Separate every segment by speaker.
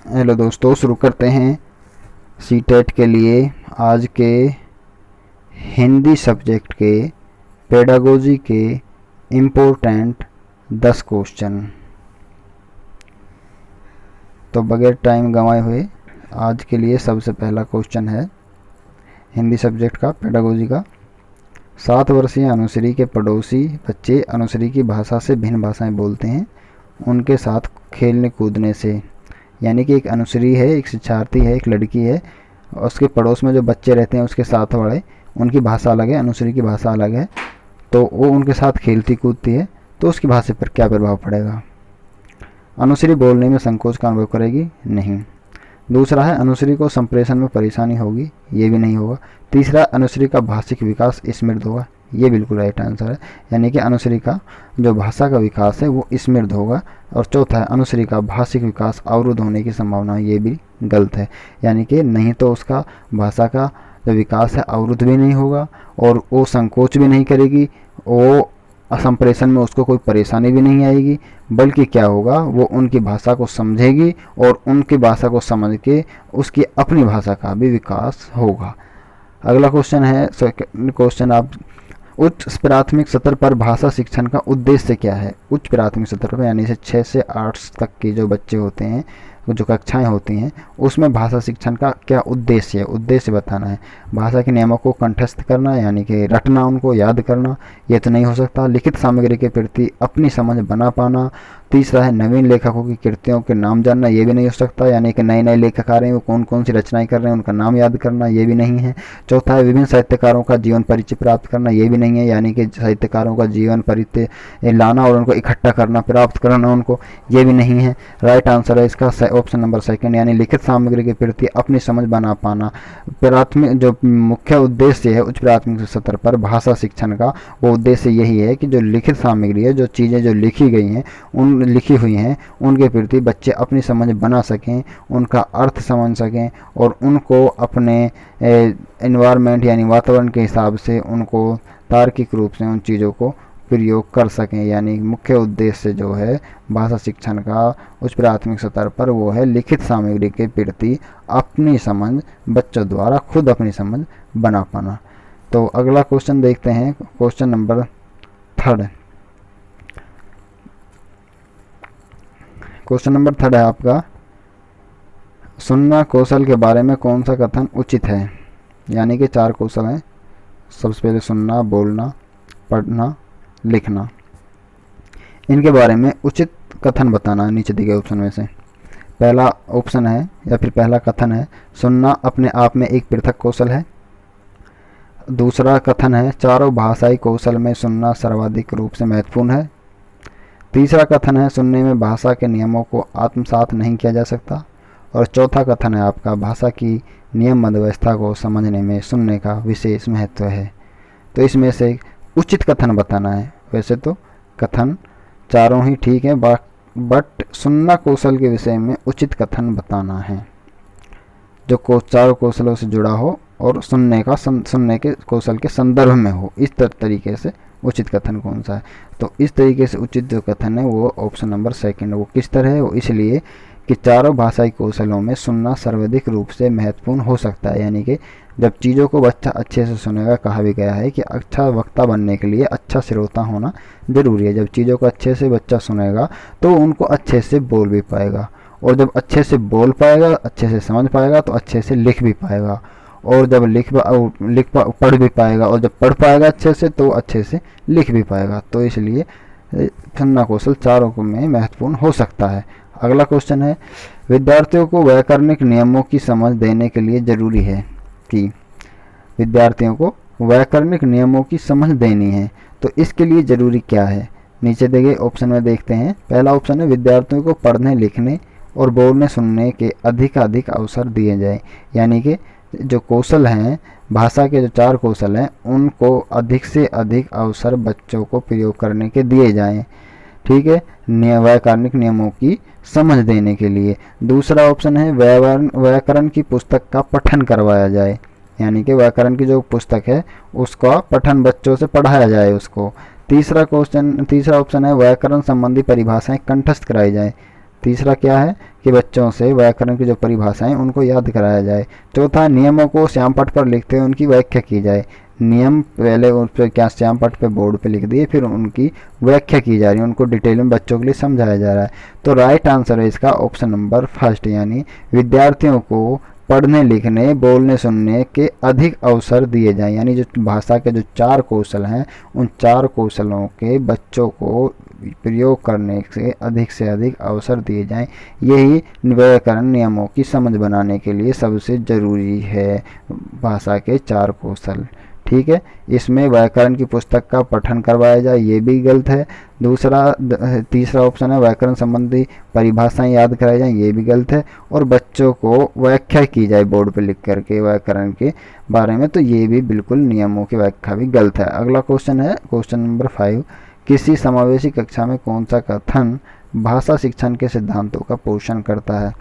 Speaker 1: Hello दोस्तों, शुरू करते हैं सीटेट के लिए आज के हिंदी सब्जेक्ट के पेडागोजी के इम्पोर्टेंट 10 क्वेश्चन। तो बगैर टाइम गंवाए हुए आज के लिए सबसे पहला क्वेश्चन है हिंदी सब्जेक्ट का, पेडागोजी का। 7 वर्षीय अनुश्री के पड़ोसी बच्चे अनुश्री की भाषा से भिन्न भाषाएं बोलते हैं। उनके साथ खेलने कूदने से, यानी कि एक अनुश्री है, एक शिक्षार्थी है, एक लड़की है, और उसके पड़ोस में जो बच्चे रहते हैं उसके साथ वाले, उनकी भाषा अलग है, अनुश्री की भाषा अलग है, तो वो उनके साथ खेलती कूदती है, तो उसकी भाषा पर क्या प्रभाव पड़ेगा। अनुश्री बोलने में संकोच का अनुभव करेगी? नहीं। दूसरा है अनुश्री को संप्रेषण में परेशानी होगी? ये भी नहीं होगा। तीसरा, अनुश्री का भाषिक विकास स्मृत होगा? ये बिल्कुल राइट आंसर है, यानी कि अनुश्री का जो भाषा का विकास है वो स्मृत होगा। और चौथा है अनुश्री का भाषिक विकास अवरुद्ध होने की संभावना, ये भी गलत है, यानी कि नहीं तो उसका भाषा का जो विकास है अवरुद्ध भी नहीं होगा और वो संकोच भी नहीं करेगी, वो संप्रेषण में उसको कोई परेशानी भी नहीं आएगी, बल्कि क्या होगा, वो उनकी भाषा को समझेगी और उनकी भाषा को समझ के उसकी अपनी भाषा का भी विकास होगा। अगला क्वेश्चन है क्वेश्चन आप, उच्च प्राथमिक स्तर पर भाषा शिक्षण का उद्देश्य क्या है? उच्च प्राथमिक स्तर पर यानी से 6 से 8 तक के जो बच्चे होते हैं, जो कक्षाएं होती हैं, उसमें भाषा शिक्षण का क्या उद्देश्य है? उद्देश्य बताना है। भाषा के नियमों को कंठस्थ करना, यानी कि रटना, उनको याद करना, ये तो नहीं हो सकता। लिखित सामग्री के प्रति अपनी समझ बना पाना। तीसरा है नवीन लेखकों की कृतियों के नाम जानना, ये भी नहीं हो सकता, यानी कि नए नए लेखक आ रहे हैं, वो कौन कौन सी रचनाएं कर रहे हैं उनका नाम याद करना, ये भी नहीं है। चौथा है विभिन्न साहित्यकारों का जीवन परिचय प्राप्त करना, ये भी नहीं है, यानी कि साहित्यकारों का जीवन परिचय लाना और उनको इकट्ठा करना, प्राप्त करना उनको, ये भी नहीं है। राइट आंसर है इसका ऑप्शन नंबर सेकंड, यानी लिखित सामग्री के प्रति अपनी समझ बना पाना। प्राथमिक जो मुख्य उद्देश्य है उच्च प्राथमिक स्तर पर भाषा शिक्षण का, वो उद्देश्य यही है कि जो लिखित सामग्री है, जो चीज़ें जो लिखी गई हैं, लिखी हुई हैं, उनके प्रति बच्चे अपनी समझ बना सकें, उनका अर्थ समझ सकें और उनको अपने एनवायरनमेंट यानी वातावरण के हिसाब से उनको तार्किक रूप से उन चीज़ों को प्रयोग कर सकें। यानी मुख्य उद्देश्य जो है भाषा शिक्षण का उच्च प्राथमिक स्तर पर वो है लिखित सामग्री के प्रति अपनी समझ, बच्चों द्वारा खुद अपनी समझ बना पाना। तो अगला क्वेश्चन देखते हैं, क्वेश्चन नंबर 3। क्वेश्चन नंबर 3 है आपका, सुनना कौशल के बारे में कौन सा कथन उचित है? यानी कि 4 कौशल हैं। सबसे पहले सुनना, बोलना, पढ़ना, लिखना। इनके बारे में उचित कथन बताना है नीचे दिए गए ऑप्शन में से। पहला ऑप्शन है या फिर पहला कथन है, सुनना अपने आप में एक पृथक कौशल है। दूसरा कथन है, चारों भाषाई कौशल में सुनना सर्वाधिक रूप से महत्वपूर्ण है। तीसरा कथन है, सुनने में भाषा के नियमों को आत्मसात नहीं किया जा सकता। और चौथा कथन है आपका, भाषा की नियम व्यवस्था को समझने में सुनने का विशेष महत्व है। तो इसमें से उचित कथन बताना है। वैसे तो कथन चारों ही ठीक है, बट सुनना कौशल के विषय में उचित कथन बताना है जो चारों कौशलों से जुड़ा हो और सुनने के कौशल के संदर्भ में हो। इस तरीके से उचित कथन कौन सा है? तो इस तरीके से उचित जो कथन है वो ऑप्शन नंबर सेकंड। वो किस तरह है? वो इसलिए कि चारों भाषाई कौशलों में सुनना सर्वाधिक रूप से महत्वपूर्ण हो सकता है। यानी कि जब चीज़ों को बच्चा अच्छे से सुनेगा, कहा भी गया है कि अच्छा वक्ता बनने के लिए अच्छा श्रोता होना जरूरी है। जब चीज़ों को अच्छे से बच्चा सुनेगा तो उनको अच्छे से बोल भी पाएगा, और जब अच्छे से बोल पाएगा, अच्छे से समझ पाएगा, तो अच्छे से लिख भी पाएगा, और जब पढ़ भी पाएगा, और जब पढ़ पाएगा अच्छे से तो अच्छे से लिख भी पाएगा। तो इसलिए सुनना कौशल चारों में महत्वपूर्ण हो सकता है। अगला क्वेश्चन है, विद्यार्थियों को व्याकरणिक नियमों की समझ देने के लिए जरूरी है कि विद्यार्थियों को व्याकरणिक नियमों की समझ देनी है, तो इसके लिए जरूरी क्या है? नीचे दिए गए ऑप्शन में देखते हैं। पहला ऑप्शन है, विद्यार्थियों को पढ़ने, लिखने और बोलने सुनने के अधिक अवसर दिए जाए। यानी कि जो कौशल हैं, भाषा के जो 4 कौशल हैं, उनको अधिक से अधिक अवसर बच्चों को प्रयोग करने के दिए जाएं। ठीक है, व्याकरणिक नियमों की समझ देने के लिए। दूसरा ऑप्शन है, व्याकरण की पुस्तक का पठन करवाया जाए। यानी कि व्याकरण की जो पुस्तक है उसका पठन बच्चों से पढ़ाया जाए उसको। तीसरा ऑप्शन है, व्याकरण संबंधी परिभाषाएं कंठस्थ कराई जाए। तीसरा क्या है कि बच्चों से व्याकरण की जो परिभाषाएं उनको याद कराया जाए। चौथा, नियमों को श्यामपट्ट पर लिखते हुए उनकी व्याख्या की जाए। नियम पहले उस पर क्या श्यामपट्ट पे बोर्ड पे लिख दिए, फिर उनकी व्याख्या की जा रही है, उनको डिटेल में बच्चों के लिए समझाया जा रहा है। तो राइट आंसर है इसका ऑप्शन नंबर फर्स्ट, यानी विद्यार्थियों को पढ़ने लिखने बोलने सुनने के अधिक अवसर दिए जाएं। यानी जो भाषा के जो 4 कौशल हैं उन 4 कौशलों के बच्चों को प्रयोग करने से अधिक अवसर दिए जाएं। यही व्याकरण नियमों की समझ बनाने के लिए सबसे ज़रूरी है, भाषा के 4 कौशल। ठीक है, इसमें व्याकरण की पुस्तक का पठन करवाया जाए, ये भी गलत है। तीसरा ऑप्शन है व्याकरण संबंधी परिभाषाएं याद कराई जाए, ये भी गलत है। और बच्चों को व्याख्या की जाए बोर्ड पे लिख करके व्याकरण के बारे में, तो ये भी बिल्कुल नियमों की व्याख्या भी गलत है। अगला क्वेश्चन है क्वेश्चन नंबर 5, किसी समावेशी कक्षा में कौन सा कथन भाषा शिक्षण के सिद्धांतों का पोषण करता है?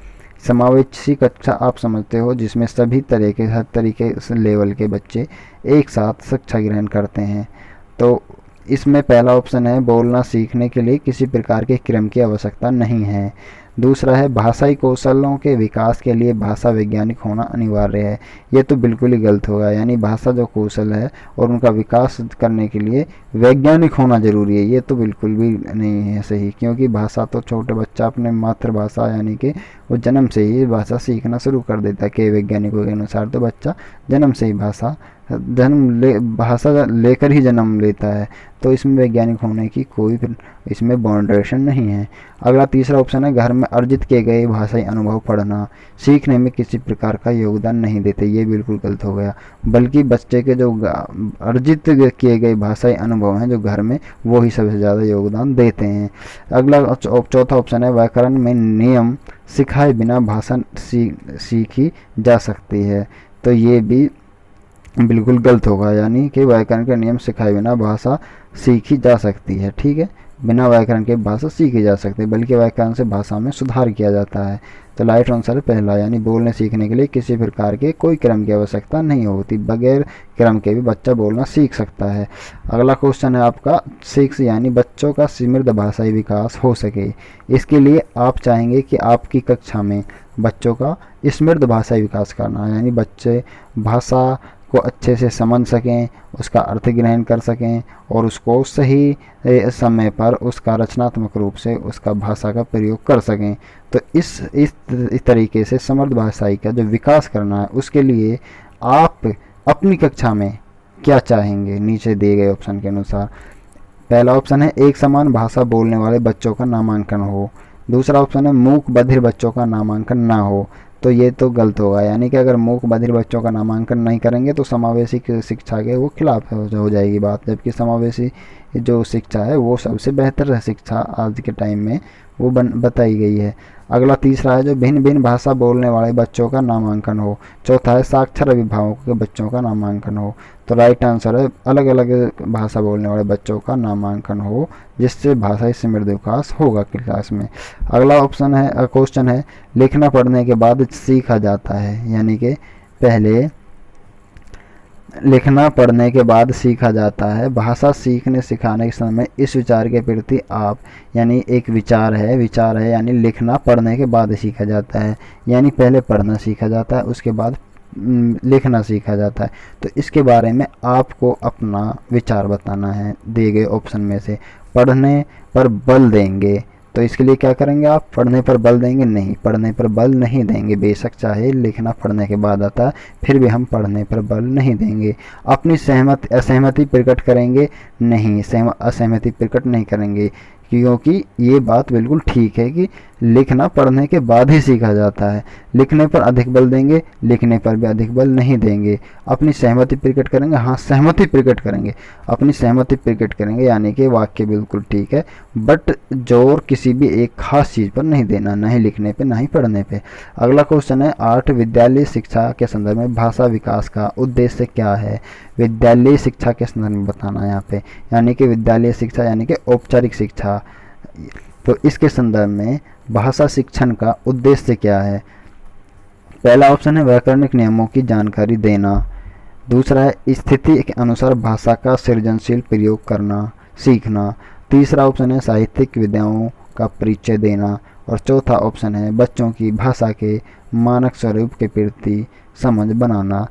Speaker 1: समावेशी कक्षा आप समझते हो जिसमें सभी तरह के हर तरीके लेवल के बच्चे एक साथ शिक्षा ग्रहण करते हैं। तो इसमें पहला ऑप्शन है बोलना सीखने के लिए किसी प्रकार के क्रम की आवश्यकता नहीं है। दूसरा है भाषाई कौशलों के विकास के लिए भाषा वैज्ञानिक होना अनिवार्य है। ये तो बिल्कुल ही गलत होगा, यानी भाषा जो कौशल है और उनका विकास करने के लिए वैज्ञानिक होना जरूरी है, ये तो बिल्कुल भी नहीं है सही। क्योंकि भाषा तो छोटे बच्चा अपने मातृभाषा यानी कि वो जन्म से ही भाषा सीखना शुरू कर देता है। कई वैज्ञानिकों के अनुसार तो बच्चा जन्म से ही भाषा लेकर ही जन्म लेता है, तो इसमें वैज्ञानिक होने की कोई इसमें बाउंड्रेशन नहीं है। अगला तीसरा ऑप्शन है घर में अर्जित किए गए भाषाई अनुभव पढ़ना सीखने में किसी प्रकार का योगदान नहीं देते, ये बिल्कुल गलत हो गया। बल्कि बच्चे के जो अर्जित किए गए भाषाई अनुभव हैं जो घर में, वो ही सबसे ज़्यादा योगदान देते हैं। अगला चौथा ऑप्शन है व्याकरण में नियम सिखाए बिना भाषा सीखी जा सकती है, तो ये भी बिल्कुल गलत होगा। यानी कि व्याकरण के नियम सिखाए बिना भाषा सीखी जा सकती है। ठीक है, बिना व्याकरण के भाषा सीखी जा सकती है, बल्कि व्याकरण से भाषा में सुधार किया जाता है। तो राइट आंसर है पहला, यानी बोलने सीखने के लिए किसी प्रकार के कोई क्रम की आवश्यकता नहीं होती, बगैर क्रम के भी बच्चा बोलना सीख सकता है। अगला क्वेश्चन है आपका 6, यानी बच्चों का समृद्ध भाषाई विकास हो सके, इसके लिए आप चाहेंगे कि आपकी कक्षा में बच्चों का समृद्ध भाषाई विकास करना, यानी बच्चे भाषा को अच्छे से समझ सकें, उसका अर्थ ग्रहण कर सकें और उसको सही समय पर उसका रचनात्मक रूप से उसका भाषा का प्रयोग कर सकें। तो इस तरीके से समृद्ध भाषाई का जो विकास करना है उसके लिए आप अपनी कक्षा में क्या चाहेंगे, नीचे दिए गए ऑप्शन के अनुसार। पहला ऑप्शन है एक समान भाषा बोलने वाले बच्चों का नामांकन हो। दूसरा ऑप्शन है मूक बधिर बच्चों का नामांकन ना हो, तो ये तो गलत होगा। यानी कि अगर मूक बधिर बच्चों का नामांकन नहीं करेंगे तो समावेशी शिक्षा के वो खिलाफ हो जाएगी बात, जबकि समावेशी जो शिक्षा है वो सबसे बेहतर शिक्षा आज के टाइम में वो बताई गई है। अगला तीसरा है जो भिन्न भिन्न भाषा बोलने वाले बच्चों का नामांकन हो। चौथा है साक्षर अभिभावकों के बच्चों का नामांकन हो। तो राइट आंसर है अलग अलग भाषा बोलने वाले बच्चों का नामांकन हो, जिससे भाषाई समृद्ध विकास होगा क्लास में। अगला ऑप्शन है क्वेश्चन है लिखना पढ़ने के बाद सीखा जाता है, यानी कि पहले लिखना पढ़ने के बाद सीखा जाता है। भाषा सीखने सिखाने के समय इस विचार के प्रति आप, यानी एक विचार है यानी लिखना पढ़ने के बाद सीखा जाता है, यानी पहले पढ़ना सीखा जाता है उसके बाद लिखना सीखा जाता है। तो इसके बारे में आपको अपना विचार बताना है दिए गए ऑप्शन में से। पढ़ने पर बल देंगे, तो इसके लिए क्या करेंगे आप, पढ़ने पर बल देंगे? नहीं, पढ़ने पर बल नहीं देंगे। बेशक चाहे लिखना पढ़ने के बाद आता है फिर भी हम पढ़ने पर बल नहीं देंगे। अपनी असहमति प्रकट करेंगे? नहीं, असहमति प्रकट नहीं करेंगे, क्योंकि ये बात बिल्कुल ठीक है कि लिखना पढ़ने के बाद ही सीखा जाता है। लिखने पर अधिक बल देंगे, लिखने पर भी अधिक बल नहीं देंगे। अपनी सहमति प्रकट करेंगे? हाँ, सहमति प्रकट करेंगे, अपनी सहमति प्रकट करेंगे, यानी कि वाक्य बिल्कुल ठीक है, बट जोर किसी भी एक खास चीज़ पर नहीं देना, ना ही लिखने पे ना ही पढ़ने पे। अगला क्वेश्चन है 8, विद्यालय शिक्षा के संदर्भ में भाषा विकास का उद्देश्य क्या है? विद्यालय शिक्षा के संदर्भ में बताना यहाँ पे, यानी कि विद्यालय शिक्षा यानी कि औपचारिक शिक्षा। तो इसके संदर्भ में भाषा शिक्षण का उद्देश्य क्या है? पहला ऑप्शन है व्याकरणिक नियमों की जानकारी देना। दूसरा है स्थिति के अनुसार भाषा का सृजनशील प्रयोग करना सीखना। तीसरा ऑप्शन है साहित्यिक विधाओं का परिचय देना, और चौथा ऑप्शन है बच्चों की भाषा के मानक स्वरूप के प्रति समझ बनाना।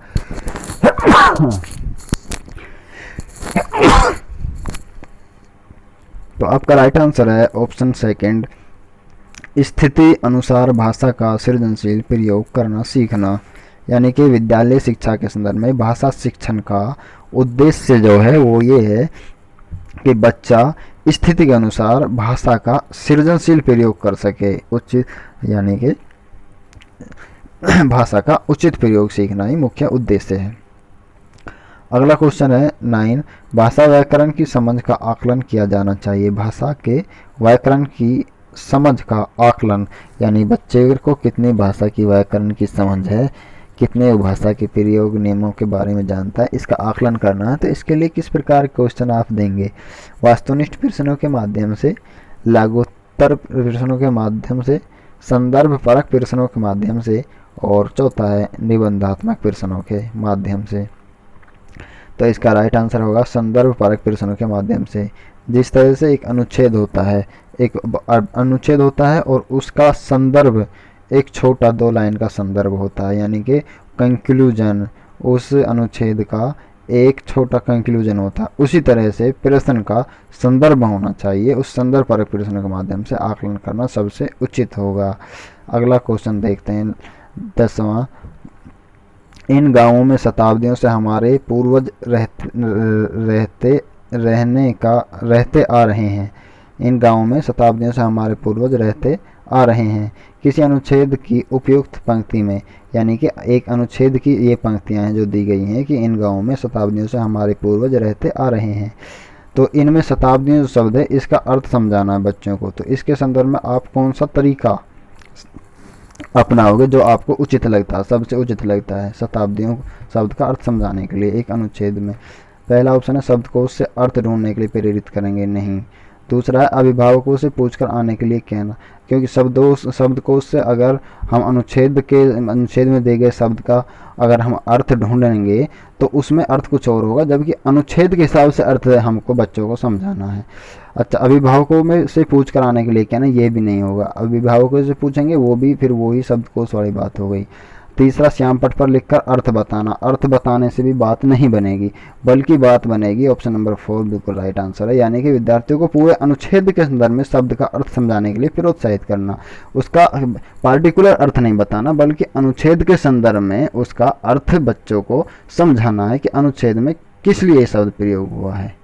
Speaker 1: तो आपका राइट आंसर है ऑप्शन सेकंड, स्थिति अनुसार भाषा का सृजनशील प्रयोग करना सीखना। यानी कि विद्यालय शिक्षा के संदर्भ में भाषा शिक्षण का उद्देश्य जो है वो ये है कि बच्चा स्थिति के अनुसार भाषा का सृजनशील प्रयोग कर सके, उचित यानी कि भाषा का उचित प्रयोग सीखना ही मुख्य उद्देश्य है। अगला क्वेश्चन है 9, भाषा व्याकरण की समझ का आकलन किया जाना चाहिए। भाषा के व्याकरण की समझ का आकलन यानी बच्चे को कितनी भाषा की व्याकरण की समझ है, कितने भाषा के प्रयोग नियमों के बारे में जानता है, इसका आकलन करना है। तो इसके लिए किस प्रकार के क्वेश्चन आप देंगे? वस्तुनिष्ठ प्रश्नों के माध्यम से, लागोत्तर प्रश्नों के माध्यम से, संदर्भ परक प्रश्नों के माध्यम से, और चौथा है निबंधात्मक प्रश्नों के माध्यम से। तो इसका राइट आंसर होगा संदर्भ परक प्रश्नों के माध्यम से। जिस तरह से एक अनुच्छेद होता है, एक अनुच्छेद होता है और उसका संदर्भ एक छोटा 2 लाइन का संदर्भ होता है, यानी कि कंक्लूजन, उस अनुच्छेद का एक छोटा कंक्लूजन होता है। उसी तरह से प्रश्न का संदर्भ होना चाहिए, उस संदर्भ परक प्रश्न के माध्यम से आकलन करना सबसे उचित होगा। अगला क्वेश्चन देखते हैं 10वां, इन गांवों में शताब्दियों से हमारे पूर्वज रहते आ रहे हैं। इन गांवों में शताब्दियों से हमारे पूर्वज रहते आ रहे हैं। किसी अनुच्छेद की उपयुक्त पंक्ति में, यानी कि एक अनुच्छेद की ये पंक्तियां हैं जो दी गई हैं कि इन गांवों में शताब्दियों से हमारे पूर्वज रहते आ रहे हैं। तो इनमें शताब्दियों शब्द है, इसका अर्थ समझाना है बच्चों को। तो इसके संदर्भ में आप कौन सा तरीका अपनाओगे जो आपको उचित लगता है, सबसे उचित लगता है शताब्दियों शब्द का अर्थ समझाने के लिए एक अनुच्छेद में? पहला ऑप्शन है शब्दकोश से अर्थ ढूंढने के लिए प्रेरित करेंगे, नहीं। दूसरा है अभिभावकों से पूछकर आने के लिए कहना, क्योंकि शब्दकोश से अगर हम अनुच्छेद में दिए गए शब्द का अगर हम अर्थ ढूंढेंगे तो उसमें अर्थ कुछ और होगा, जबकि अनुच्छेद के हिसाब से अर्थ हमको बच्चों को समझाना है। अच्छा, अभिभावकों में से पूछ कर आने के लिए कहना, ये भी नहीं होगा। अभिभावकों से पूछेंगे वो भी फिर वही शब्दकोश वाली बात हो गई। तीसरा, श्याम पट पर लिखकर अर्थ बताना, अर्थ बताने से भी बात नहीं बनेगी, बल्कि बात बनेगी। ऑप्शन नंबर 4 बिल्कुल राइट आंसर है। यानी कि विद्यार्थियों को पूरे अनुच्छेद के संदर्भ में शब्द का अर्थ समझाने के लिए प्रोत्साहित करना, उसका पार्टिकुलर अर्थ नहीं बताना, बल्कि अनुच्छेद के संदर्भ में उसका अर्थ बच्चों को समझाना है कि अनुच्छेद में किस लिए शब्द प्रयोग हुआ है।